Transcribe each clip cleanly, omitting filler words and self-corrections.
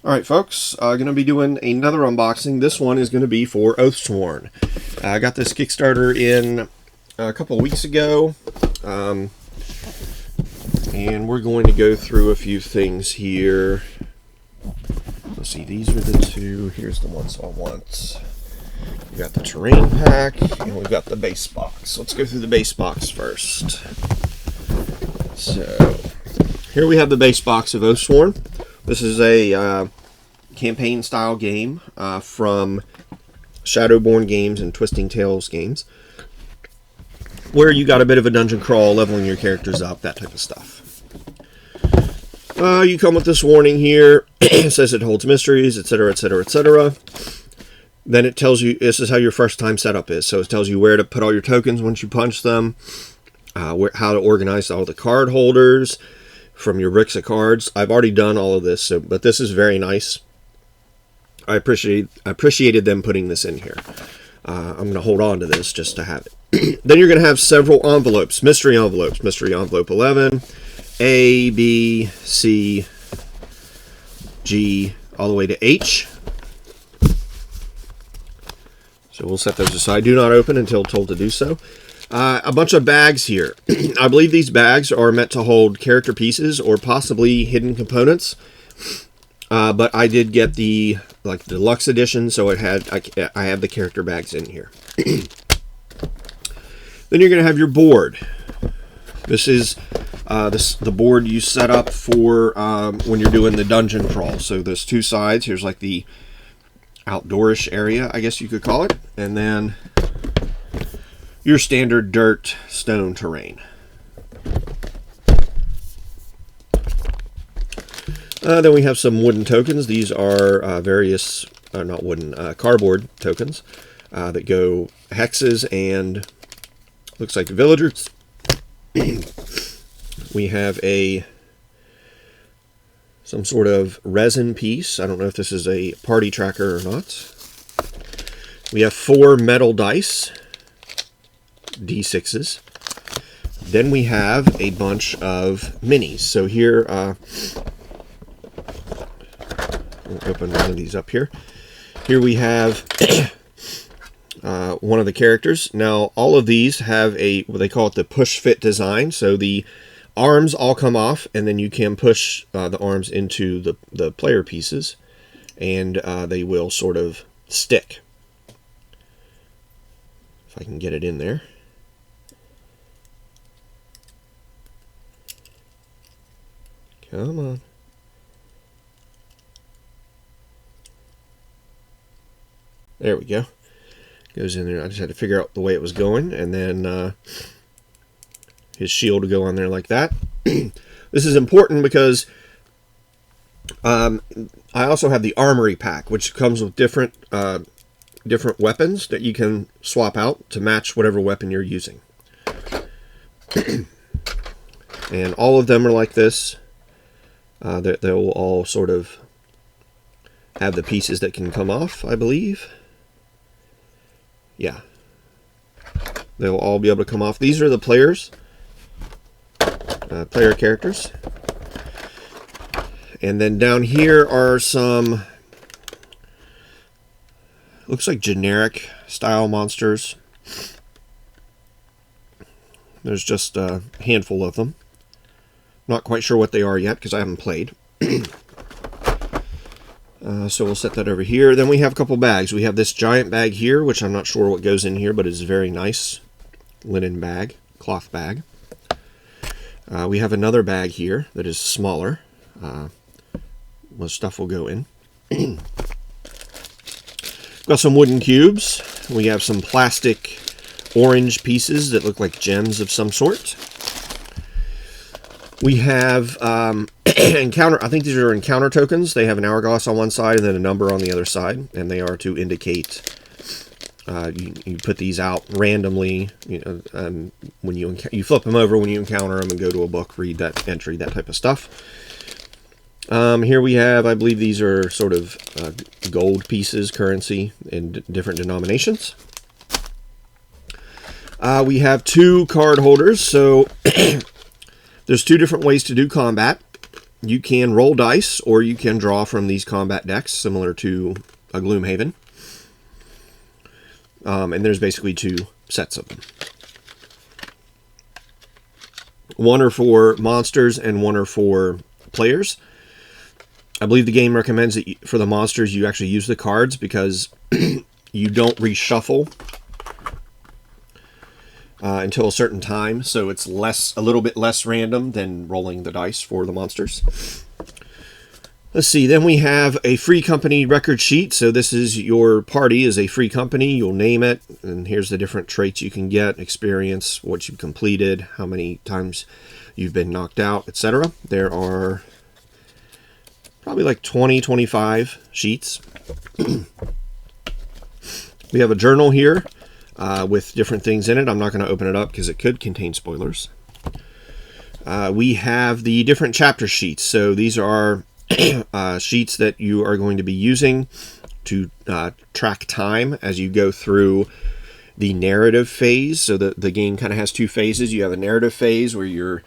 Alright folks, going to be doing another unboxing. This one is going to be for Oathsworn. I got this Kickstarter in a couple of weeks ago, and we're going to go through a few things here. Let's see, these are the two. Here's the ones I want. We got the terrain pack, and we've got the base box. Let's go through the base box first. So, here we have the base box of Oathsworn. This is a campaign-style game from Shadowborn Games and Twisting Tales Games, where you got a bit of a dungeon crawl, leveling your characters up, that type of stuff. You come with this warning here. It says it holds mysteries, etc., etc., etc. Then it tells you this is how your first time setup is. So it tells you where to put all your tokens once you punch them, how to organize all the card holders from your bricks of cards. I've already done all of this, but this is very nice. I appreciated them putting this in here. I'm going to hold on to this just to have it. Then you're going to have several envelopes, mystery envelopes. Mystery envelope 11, A, B, C, G, all the way to H. So we'll set those aside. Do not open until told to do so. A bunch of bags here. I believe these bags are meant to hold character pieces or possibly hidden components. But I did get the deluxe edition, so it had I have the character bags in here. Then you're going to have your board. This is the board you set up for when you're doing the dungeon crawl. So there's two sides. Here's like the outdoorish area, I guess you could call it, and then your standard dirt stone terrain. Then we have some wooden tokens. These are various, not wooden, cardboard tokens that go hexes and looks like villagers. We have some sort of resin piece. I don't know if this is a party tracker or not. We have 4 metal dice. D6s. Then we have a bunch of minis. So here, we'll open one of these up here. Here we have one of the characters. Now, all of these have what they call it the push fit design. So the arms all come off, and then you can push the arms into the player pieces, and they will sort of stick. If I can get it in there. Come on. There we go. Goes in there. I just had to figure out the way it was going, and then his shield will go on there like that. This is important because I also have the armory pack, which comes with different weapons that you can swap out to match whatever weapon you're using. And all of them are like this. They will all sort of have the pieces that can come off, I believe. Yeah. They will all be able to come off. These are the players. Player characters. And then down here are some, looks like generic style monsters. There's just a handful of them. Not quite sure what they are yet because I haven't played. So we'll set that over here. Then we have a couple bags. We have this giant bag here, which I'm not sure what goes in here, but it's a very nice linen bag, cloth bag. We have another bag here that is smaller. Most stuff will go in. Got some wooden cubes. We have some plastic orange pieces that look like gems of some sort. We have encounter. I think these are encounter tokens. They have an hourglass on one side and then a number on the other side, and they are to indicate. You put these out randomly. When you flip them over when you encounter them and go to a book, read that entry, that type of stuff. Here we have, I believe these are sort of gold pieces, currency in different denominations. We have 2 card holders, so there's 2 different ways to do combat. you can roll dice, or you can draw from these combat decks, similar to a Gloomhaven. And there's basically 2 sets of them. One are for monsters and one are for players. I believe the game recommends that for the monsters you actually use the cards, because you don't reshuffle until a certain time, so it's a little bit less random than rolling the dice for the monsters. Let's see, then we have a free company record sheet. So this is your party is a free company. You'll name it, and here's the different traits you can get, experience, what you've completed, how many times you've been knocked out, etc. There are probably like 20, 25 sheets. We have a journal here with different things in it. I'm not going to open it up because it could contain spoilers. We have the different chapter sheets. So these are sheets that you are going to be using to track time as you go through the narrative phase. So the game kind of has 2 phases. You have a narrative phase where you're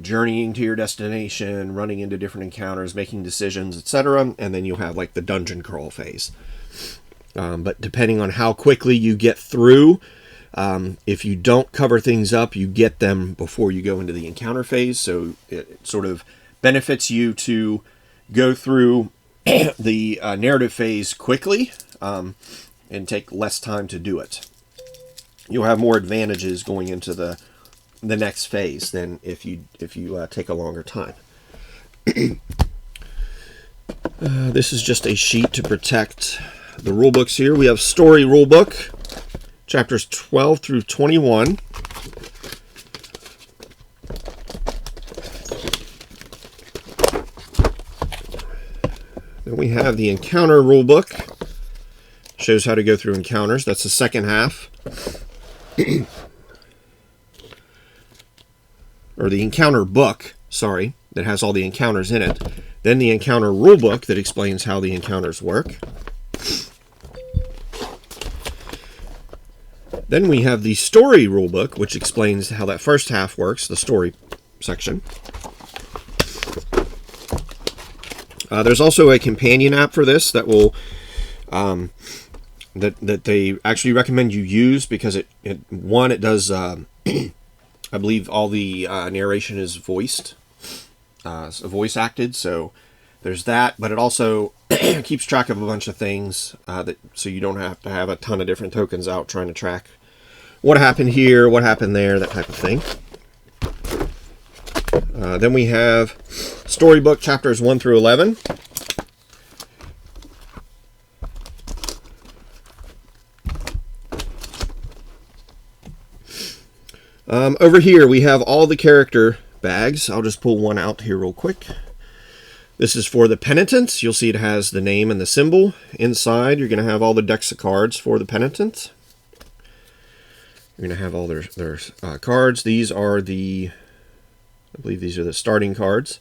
journeying to your destination, running into different encounters, making decisions, etc. And then you'll have like the dungeon crawl phase. But depending on how quickly you get through, if you don't cover things up, you get them before you go into the encounter phase. So it sort of benefits you to go through the narrative phase quickly and take less time to do it. You'll have more advantages going into the next phase than if you take a longer time. This is just a sheet to protect the rule books here. We have story rule book, chapters 12 through 21. Then we have the encounter rulebook. Shows how to go through encounters. That's the second half. Or the encounter book, sorry, that has all the encounters in it. Then the encounter rulebook that explains how the encounters work. Then we have the story rulebook, which explains how that first half works, the story section. There's also a companion app for this that will that they actually recommend you use, because it does I believe all the narration is voice acted, so there's that, but it also keeps track of a bunch of things so you don't have to have a ton of different tokens out trying to track what happened here, what happened there, that type of thing. Then we have storybook chapters 1 through 11. Over here we have all the character bags. I'll just pull one out here real quick. This is for the penitents. You'll see it has the name and the symbol. Inside you're going to have all the decks of cards for the penitents. You're going to have all their cards. These are I believe these are the starting cards.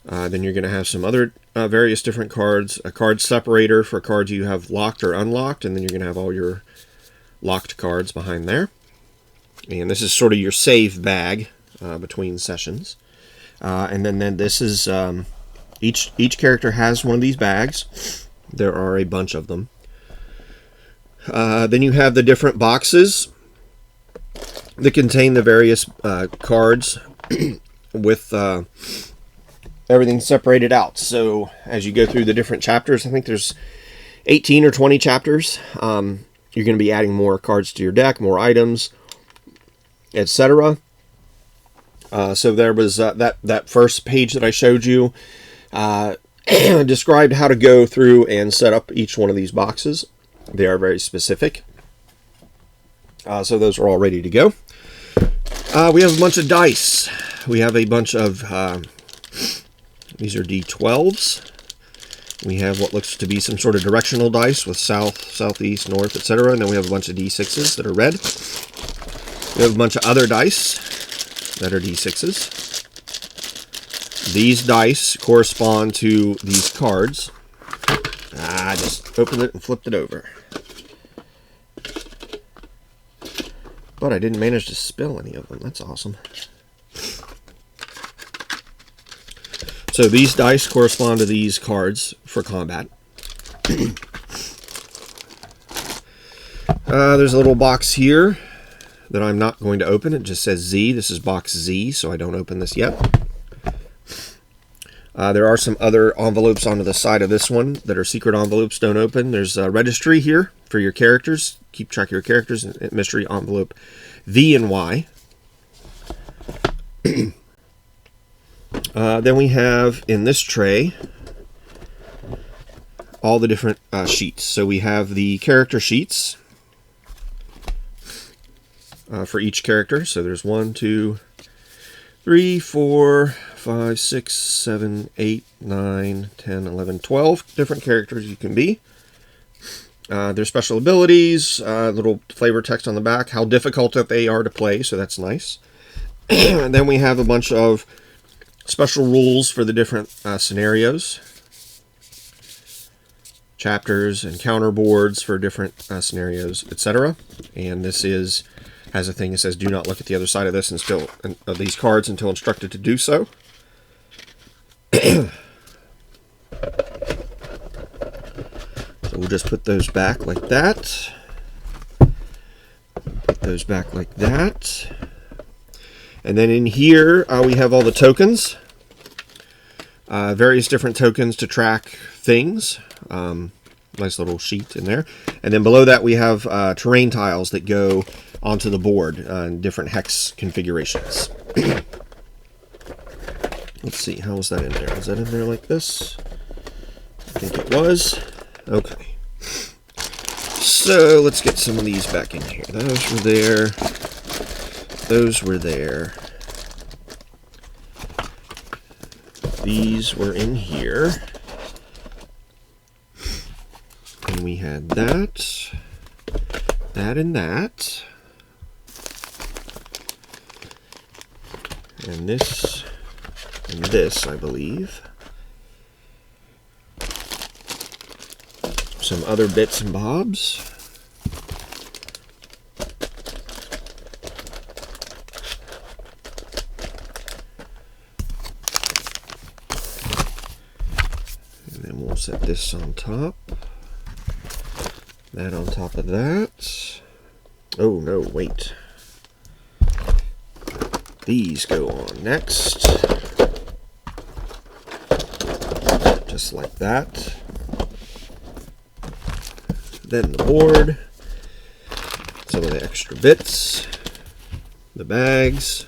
Then you're going to have some other various different cards. A card separator for cards you have locked or unlocked. And then you're going to have all your locked cards behind there. And this is sort of your save bag between sessions. And then this is each character has one of these bags. There are a bunch of them. Then you have the different boxes that contain the various cards with everything separated out. So as you go through the different chapters, I think there's 18 or 20 chapters. You're going to be adding more cards to your deck, more items, etc. So there was that first page that I showed you described how to go through and set up each one of these boxes. They are very specific. So those are all ready to go. We have a bunch of dice. We have a bunch of these are D12s. We have what looks to be some sort of directional dice with south, southeast, north, etc. And then we have a bunch of D6s that are red. We have a bunch of other dice that are D6s. These dice correspond to these cards. I just opened it and flipped it over. But I didn't manage to spill any of them. That's awesome. So these dice correspond to these cards for combat. There's a little box here that I'm not going to open. It just says Z. This is box Z, so I don't open this yet. There are some other envelopes onto the side of this one that are secret envelopes, don't open. There's a registry here for your characters. Keep track of your characters. Mystery envelope V and Y. Then we have in this tray all the different sheets. So we have the character sheets for each character. So there's 1, 2, 3, 4, 5, 6, 7, 8, 9, 10, 11, 12 different characters you can be. Their special abilities, little flavor text on the back, how difficult that they are to play, so that's nice. And then we have a bunch of special rules for the different scenarios, chapters and counter boards for different scenarios, etc. And this has a thing that says, "Do not look at the other side of this of these cards until instructed to do so." So we'll just put those back like that. Put those back like that. And then in here, we have all the tokens. Various different tokens to track things. Nice little sheet in there. And then below that, we have terrain tiles that go onto the board in different hex configurations. Let's see, how was that in there? Was that in there like this? I think it was. Okay. So let's get some of these back in here. Those were there. Those were there. These were in here. And we had that, and that. And this, and this, I believe. Some other bits and bobs. And then we'll set this on top. That on top of that. Oh no, wait. These go on next. Just like that. Then the board. Some of the extra bits. The bags.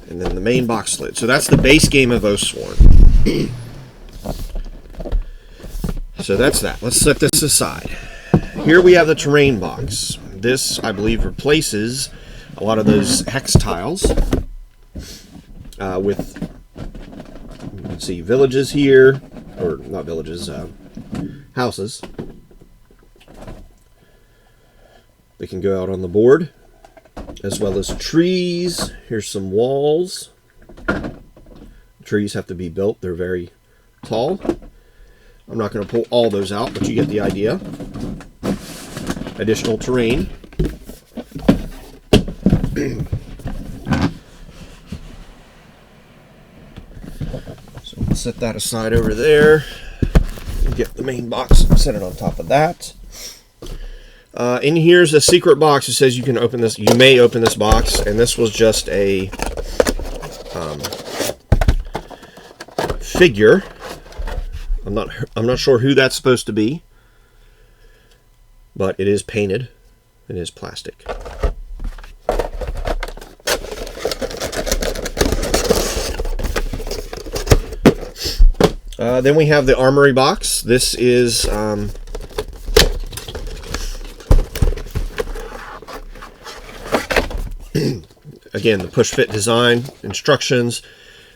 And then the main box lid. So that's the base game of Oathsworn. So that's that. Let's set this aside. Here we have the terrain box. This, I believe, replaces a lot of those hex tiles with, you can see villages here, or not villages, houses. They can go out on the board, as well as trees. Here's some walls. Trees have to be built. They're very tall. I'm not going to pull all those out, but you get the idea. Additional terrain. So we'll set that aside over there. Get the main box and set it on top of that. In here's a secret box that says you can open this. You may open this box, and this was just a figure. I'm not sure who that's supposed to be, but it is painted. It is plastic. Then we have the armory box. This is again, the push-fit design instructions.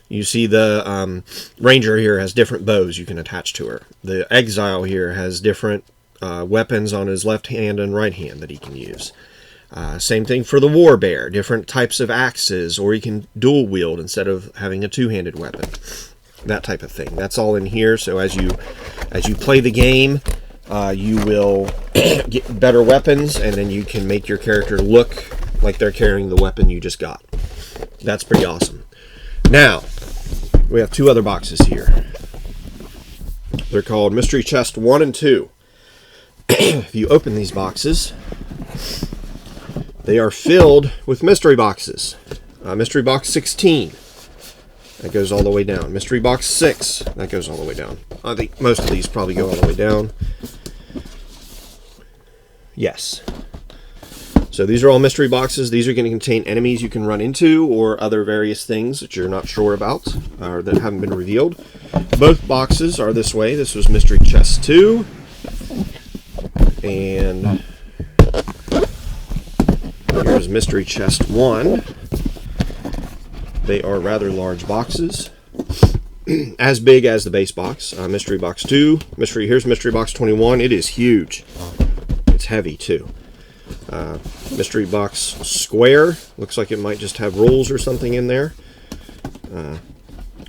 You see the ranger here has different bows you can attach to her. The exile here has different weapons on his left hand and right hand that he can use. Same thing for the war bear. Different types of axes, or he can dual wield instead of having a two-handed weapon. That type of thing. That's all in here. So as you play the game, you will get better weapons, and then you can make your character look like they're carrying the weapon you just got. That's pretty awesome. Now, we have 2 other boxes here. They're called Mystery Chest 1 and 2. If you open these boxes, they are filled with mystery boxes. Mystery box 16, that goes all the way down. Mystery box 6, that goes all the way down. I think most of these probably go all the way down. Yes. So these are all mystery boxes. These are going to contain enemies you can run into or other various things that you're not sure about or that haven't been revealed. Both boxes are this way. This was Mystery Chest 2. And here's Mystery Chest 1. They are rather large boxes. As big as the base box. Mystery Box 2. Here's Mystery Box 21. It is huge. It's heavy too. Mystery Box Square. Looks like it might just have rules or something in there.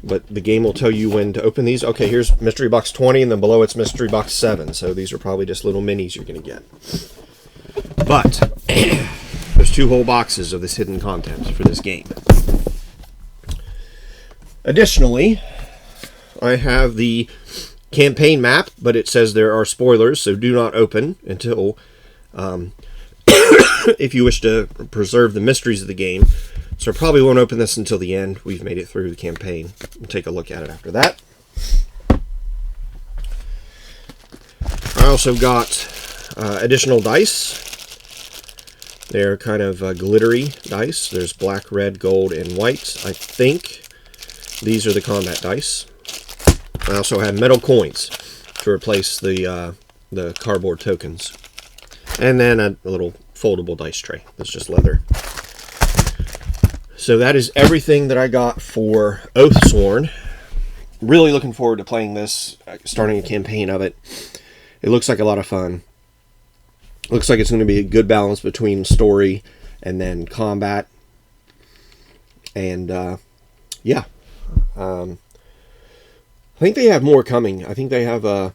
But the game will tell you when to open these. Okay, here's Mystery Box 20, and then below it's Mystery Box 7. So these are probably just little minis you're going to get. But there's 2 whole boxes of this hidden content for this game. Additionally, I have the campaign map, but it says there are spoilers, so do not open until if you wish to preserve the mysteries of the game. So I probably won't open this until the end. We've made it through the campaign. We'll take a look at it after that. I also got additional dice. They're kind of glittery dice. There's black, red, gold, and white. I think these are the combat dice. I also have metal coins to replace the cardboard tokens. And then a little foldable dice tray that's just leather. So that is everything that I got for Oathsworn. Really looking forward to playing this, starting a campaign of it. It looks like a lot of fun. Looks like it's going to be a good balance between story and then combat. And yeah. I think they have more coming. I think they have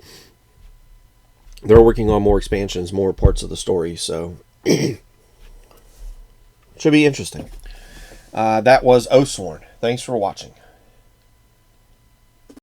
they're working on more expansions, more parts of the story, so should be interesting. That was Oathsworn. Thanks for watching.